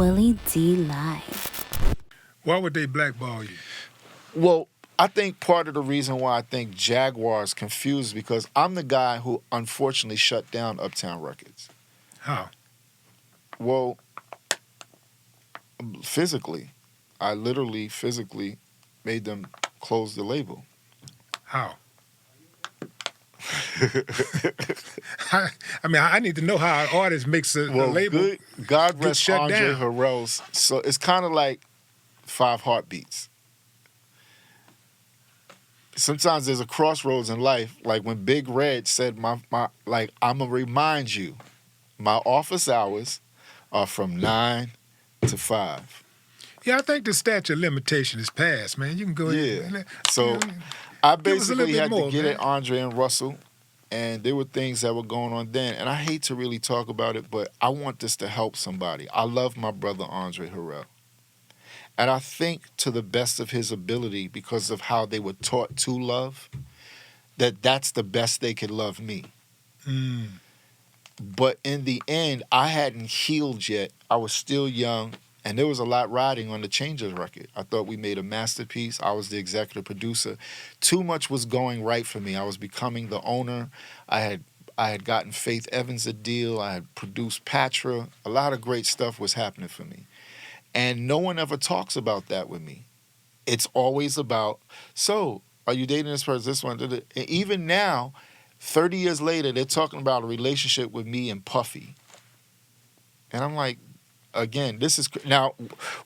Willie D Live. Why would they blackball you? Well, I think part of the reason why I think Jaguar's confused because I'm the guy who unfortunately shut down Uptown Records. How? Well, physically. I literally physically made them close the label. How? I mean, I need to know how an artist makes a label. God rest shut Andre down. Harrell's. So it's kind of like 5 heartbeats. Sometimes there's a crossroads in life, like when Big Red said, I'm gonna remind you, my office hours are from 9 to 5. Yeah, I think the statute of limitation is passed, man. You can go ahead. Yeah. So I basically had more, to get man. at Andre and Russell, and there were things that were going on then. And I hate to really talk about it, but I want this to help somebody. I love my brother Andre Harrell. And I think to the best of his ability, because of how they were taught to love, that's the best they could love me. Mm. But in the end, I hadn't healed yet. I was still young, and there was a lot riding on the Changes record. I thought we made a masterpiece. I was the executive producer. Too much was going right for me. I was becoming the owner. I had gotten Faith Evans a deal. I had produced Patra. A lot of great stuff was happening for me. And no one ever talks about that with me. It's always about, so, are you dating this person, this one? And even now, 30 years later, they're talking about a relationship with me and Puffy. And I'm like, again, this is, now,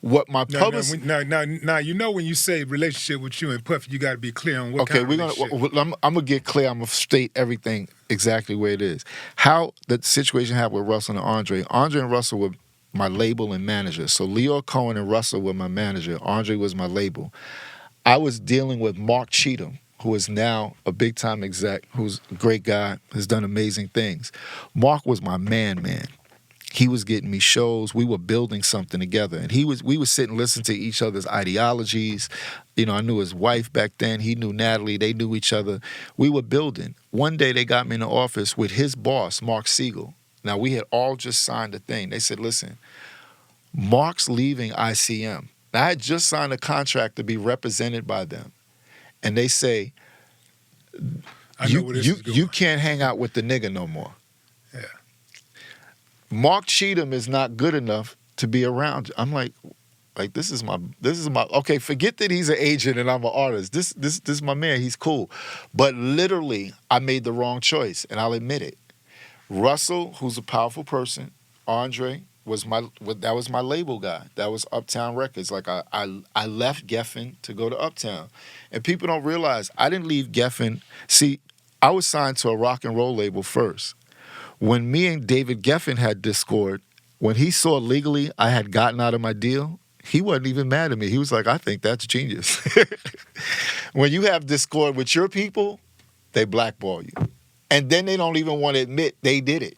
what my publicist... Now, you know when you say relationship with you and Puffy, you got to be clear on what kind of relationship. I'm going to get clear. I'm going to state everything exactly where it is. How the situation happened with Russell and Andre. Andre and Russell were my label and manager. So Leo Cohen and Russell were my manager. Andre was my label. I was dealing with Mark Cheatham, who is now a big-time exec, who's a great guy, has done amazing things. Mark was my man. He was getting me shows. We were building something together. And we would sit and listen to each other's ideologies. You know, I knew his wife back then. He knew Natalie. They knew each other. We were building. One day they got me in the office with his boss, Mark Siegel. Now, we had all just signed a thing. They said, listen, Mark's leaving ICM. Now, I had just signed a contract to be represented by them. And they say, you can't hang out with the nigga no more. Yeah. Mark Cheatham is not good enough to be around. I'm like this is my okay, forget that he's an agent and I'm an artist. This is my man, he's cool. But literally, I made the wrong choice, and I'll admit it. Russell, who's a powerful person, Andre was my label guy. That was Uptown Records. Like I left Geffen to go to Uptown. And people don't realize I didn't leave Geffen. See, I was signed to a rock and roll label first. When me and David Geffen had discord, when he saw legally I had gotten out of my deal, he wasn't even mad at me. He was like, I think that's genius. When you have discord with your people, they blackball you. And then they don't even want to admit they did it.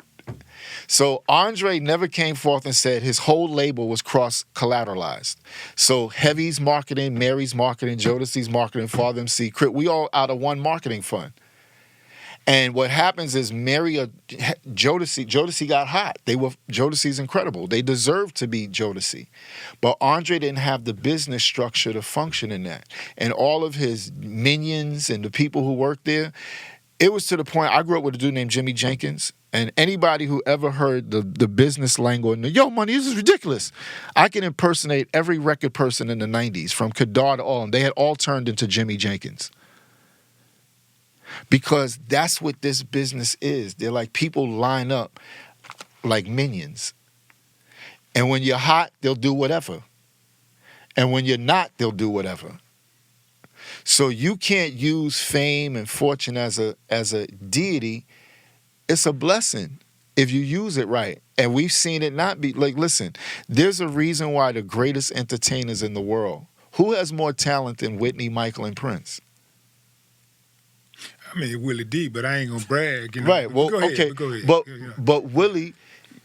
So Andre never came forth and said his whole label was cross-collateralized. So Heavy's marketing, Mary's marketing, Jodeci's marketing, Father MC, Crit, we all out of one marketing fund. And what happens is Jodeci got hot. Jodeci's incredible. They deserved to be Jodeci. But Andre didn't have the business structure to function in that. And all of his minions and the people who worked there, it was to the point, I grew up with a dude named Jimmy Jenkins, and anybody who ever heard the business lingo, yo, money, this is ridiculous. I can impersonate every record person in the 90s, from Kadar to all, and they had all turned into Jimmy Jenkins. Because that's what this business is. They're like people line up like minions. And when you're hot, they'll do whatever. And when you're not, they'll do whatever. So you can't use fame and fortune as a deity. It's a blessing if you use it right. And we've seen it not be, like, listen, there's a reason why the greatest entertainers in the world, who has more talent than Whitney, Michael, and Prince? I mean, Willie D, but I ain't going to brag. You know? Right, well, go ahead, okay. Go ahead. But Willie,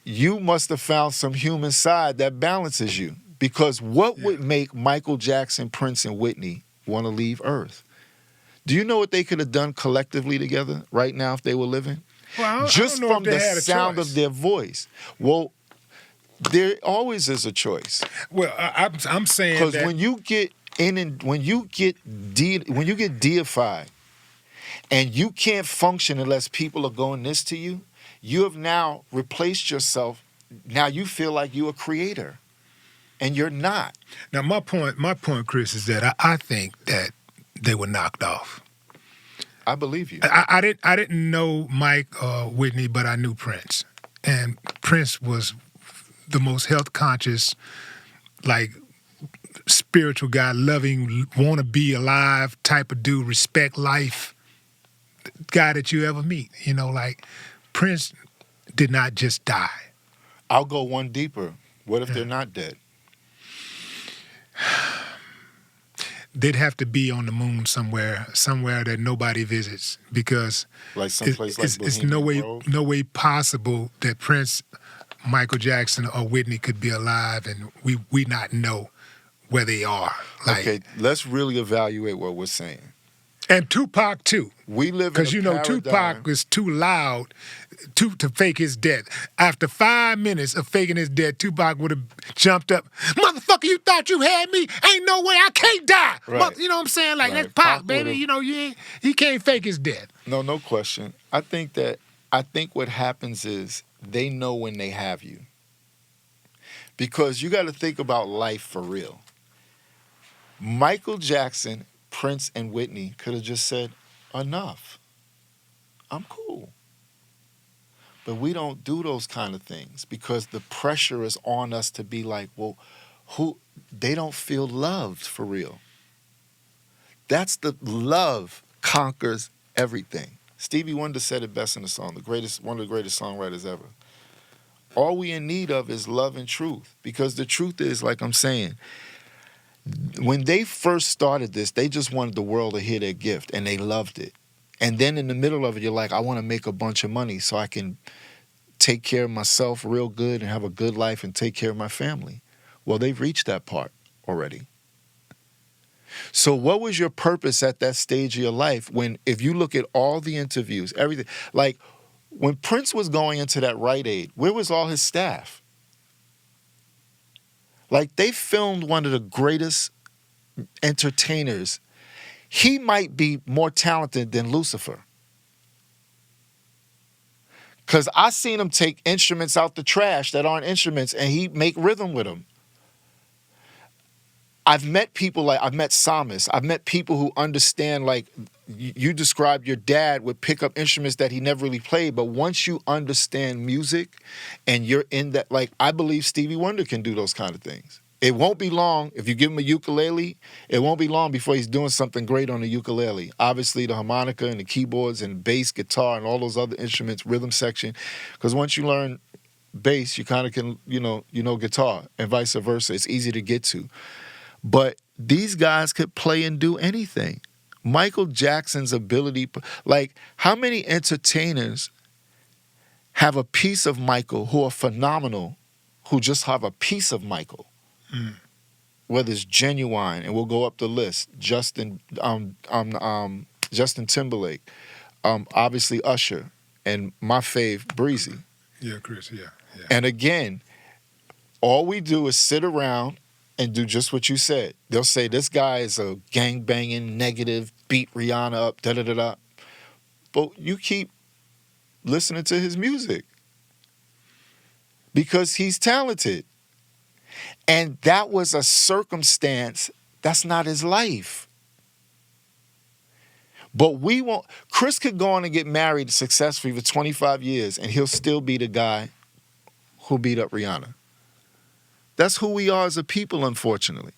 you must have found some human side that balances you. Because what would make Michael Jackson, Prince, and Whitney want to leave Earth? Do you know what they could have done collectively together right now if they were living? Well, Just I don't know from if they the had a sound choice. of their voice. Well, There always is a choice. Well, I'm saying Because that when you get in and when you get deified and you can't function unless people are going this to you, you have now replaced yourself. Now you feel like you're a creator, and you're not. now my point, Chris, is that I think that they were knocked off. I believe you. I didn't know Mike or Whitney, but I knew Prince, and Prince was the most health conscious, like spiritual guy, loving, want to be alive type of dude, respect life guy that you ever meet. You know, like Prince did not just die. I'll go one deeper. What if they're not dead? They'd have to be on the moon somewhere that nobody visits, because Like someplace like it's Bohemian Grove? no way possible that Prince, Michael Jackson, or Whitney could be alive and we not know where they are. Like, Okay, let's really evaluate what we're saying. and Tupac too, We live in because a you know paradigm. Tupac was too loud to fake his death. After 5 minutes of faking his death, Tupac would have jumped up. Motherfucker, you thought you had me? Ain't no way, I can't die. Right. You know what I'm saying? Like, Right. that's Pac, Pac baby. would've- You know, he can't fake his death. No question. I think what happens is they know when they have you. Because you got to think about life for real. Michael Jackson, Prince, and Whitney could have just said, enough. I'm cool. But we don't do those kind of things because the pressure is on us to be like, well, they don't feel loved for real. That's the love conquers everything. Stevie Wonder said it best in the song, one of the greatest songwriters ever. All we in need of is love and truth. Because the truth is, like I'm saying, when they first started this, they just wanted the world to hear their gift, and they loved it. And then in the middle of it, you're like, I want to make a bunch of money so I can take care of myself real good and have a good life and take care of my family. Well, they've reached that part already. So what was your purpose at that stage of your life when, if you look at all the interviews, everything, like when Prince was going into that Rite Aid, where was all his staff? Like, they filmed one of the greatest entertainers. He might be more talented than Lucifer. Because I seen him take instruments out the trash that aren't instruments, and he make rhythm with them. I've met psalmists. I've met people who understand, like, you described your dad would pick up instruments that he never really played, but once you understand music and you're in that, like, I believe Stevie Wonder can do those kind of things. It won't be long, if you give him a ukulele, it won't be long before he's doing something great on the ukulele. Obviously, the harmonica and the keyboards and bass, guitar, and all those other instruments, rhythm section, because once you learn bass, you kind of can, you know guitar, and vice versa. It's easy to get to. But these guys could play and do anything. Michael Jackson's ability, like, how many entertainers have a piece of Michael who are phenomenal, who just have a piece of Michael? Mm. Whether it's Genuine, and we'll go up the list, Justin Timberlake, obviously Usher, and my fave, Breezy. Yeah, Chris, yeah. And again, all we do is sit around and do just what you said. They'll say, this guy is a gang-banging, negative, beat Rihanna up, da-da-da-da. But you keep listening to his music because he's talented. And that was a circumstance. That's not his life. But we won't. Chris could go on and get married successfully for 25 years, and he'll still be the guy who beat up Rihanna. That's who we are as a people, unfortunately.